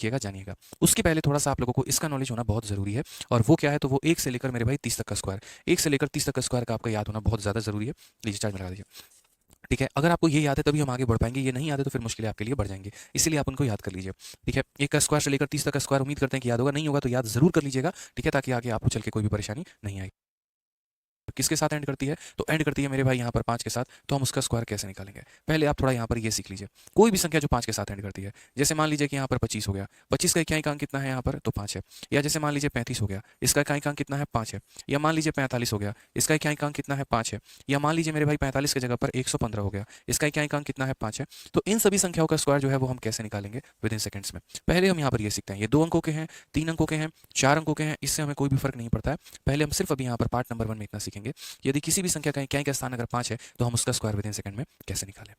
सीखिएगा, जानिएगा। उसके पहले थोड़ा सा आप लोगों को इसका नॉलेज होना बहुत ज़रूरी है, और वो क्या है, तो वो 1 से लेकर मेरे भाई 30 तक का स्क्वायर, 1 से लेकर 30 तक का स्क्वायर का आपका याद होना बहुत ज़्यादा ज़रूरी है। लीजिए चार्ज में लगा दीजिए। ठीक है, अगर आपको ये याद है तभी हम आगे बढ़ पाएंगे, ये नहीं याद है तो फिर मुश्किलें आपके लिए बढ़ जाएंगी, इसीलिए आप उनको याद कर लीजिए। ठीक है, 1 का स्क्वायर से लेकर 30 तक का स्क्वायर उम्मीद करते हैं कि याद होगा, नहीं होगा तो याद जरूर कर लीजिएगा। ठीक है, ताकि आगे आपको चल के कोई भी परेशानी नहीं आएगी। किसके साथ एंड करती है, तो एंड करती है मेरे भाई यहाँ पर 5 के साथ। तो हम उसका स्क्वायर कैसे निकालेंगे, पहले आप थोड़ा यहाँ पर ये सीख लीजिए। कोई भी संख्या जो 5 के साथ एंड करती है, जैसे मान लीजिए कि यहाँ पर 25 हो गया, 25 का इकाई अंक कितना है यहाँ पर, तो 5 है। या जैसे मान लीजिए 35 हो गया, इसका इकाई अंक कितना है, 5 है। या मान लीजिए 45 हो गया, इसका इकाई अंक कितना है, 5 है। या मान लीजिए मेरे भाई 45 की जगह पर 115 हो गया, इसका इकाई अंक कितना है, 5 है। तो इन सभी संख्याओं का स्क्वायर जो है वो हम कैसे निकालेंगे विद इन सेकंड्स में। पहले हम यहाँ पर ये सीखते हैं, ये 2 अंकों के हैं, 3 अंकों के हैं, 4 अंकों के हैं, इससे हमें कोई भी फर्क नहीं पड़ता है। पहले हम सिर्फ अभी यहाँ पर पार्ट नंबर 1 में इतना सीखेंगे, यदि किसी भी संख्या का इकाई का स्थान अगर 5 है तो हम उसका स्क्वायर विद इन सेकंड में कैसे निकालें।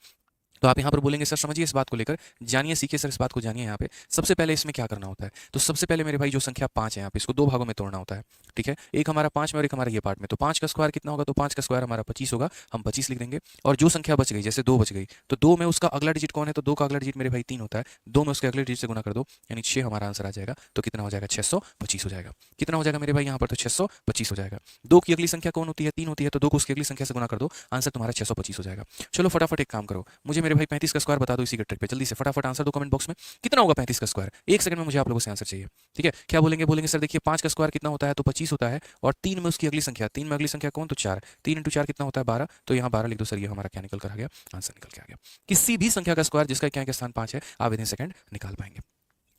तो आप यहाँ पर बोलेंगे सर समझिए इस बात को लेकर, जानिए सीखिए सर इस बात को जानिए। यहाँ पे सबसे पहले इसमें क्या करना होता है, तो सबसे पहले मेरे भाई जो संख्या 5 है यहाँ पे इसको 2 भागों में तोड़ना होता है। ठीक है, एक हमारा 5 में और एक हमारा ये पार्ट में। तो 5 का स्क्वायर कितना होगा, तो 5 का स्क्वायर हमारा 25 होगा, हम 25 लिख देंगे। और जो संख्या बच गई, जैसे 2 बच गई, तो 2 में उसका अगला डिजिट कौन है, तो 2 का अगला डिजिट मेरे भाई 3 होता है। 2 में उसके अगले डिजिट से गुना कर दो, यानी 6 हमारा आंसर आ जाएगा। तो कितना हो जाएगा, 625 हो जाएगा। कितना हो जाएगा मेरे भाई यहाँ पर, तो 625 हो जाएगा। 2 की अगली संख्या कौन होती है, 3 होती है, तो 2 को उसकी अगली संख्या से गुना कर दो, आंसर तुम्हारा 625 हो जाएगा। चलो फटाफट एक काम करो, मुझे मेरे भाई 35 का स्क्वायर बता दो इसी के ट्रिक पे, जल्दी से फटाफट आंसर दो कमेंट बॉक्स में। कितना होगा 35 का स्क्वायर, 1 सेकंड में मुझे आप लोगों से आंसर चाहिए। ठीक है, क्या बोलेंगे, बोलेंगे सर देखिए 5 का स्क्वायर कितना होता है, तो 25 होता है। और 3 में उसकी अगली संख्या, 3 में अगली संख्या कौन, तो 4, 3 इंटू 4 कितना होता है, 12। तो यहाँ 12 लिख दो सर, ये हमारा क्या निकल कर आ गया, आंसर निकल के आ गया। किसी भी संख्या का स्क्वायर जिसका क्या के स्थान 5 है, आप विद इन सेकंड निकाल पाएंगे।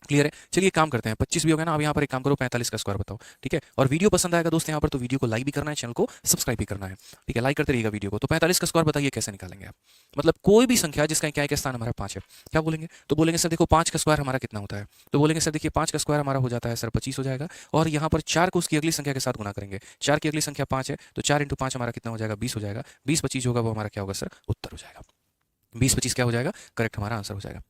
क्लियर है, चलिए काम करते हैं। 25 भी हो गया ना, अब यहाँ पर एक काम करो 45 का स्क्वायर बताओ। ठीक है, और वीडियो पसंद आएगा दोस्त यहाँ पर, तो वीडियो को लाइक भी करना है, चैनल को सब्सक्राइब भी करना है। ठीक है, लाइक करते रहिएगा वीडियो को। तो 45 का स्क्वायर बताइए कैसे निकालेंगे आप, मतलब कोई भी संख्या जिसका क्या के स्थान हमारा 5 है। क्या बोलेंगे, तो बोलेंगे सर देखो 5 का स्क्वायर हमारा कितना होता है, तो बोलेंगे सर देखिए 5 का स्क्वायर हमारा हो जाता है सर 25 हो जाएगा। और यहाँ पर 4 को उसकी अगली संख्या के साथ गुना करेंगे, 4 की अगली संख्या 5 है, तो 4 इंटू 5 हमारा कितना हो जाएगा, 20 हो जाएगा। 20 25 होगा वो हमारा क्या होगा सर, उत्तर हो जाएगा। 20 25 क्या हो जाएगा, करेक्ट हमारा आंसर हो जाएगा।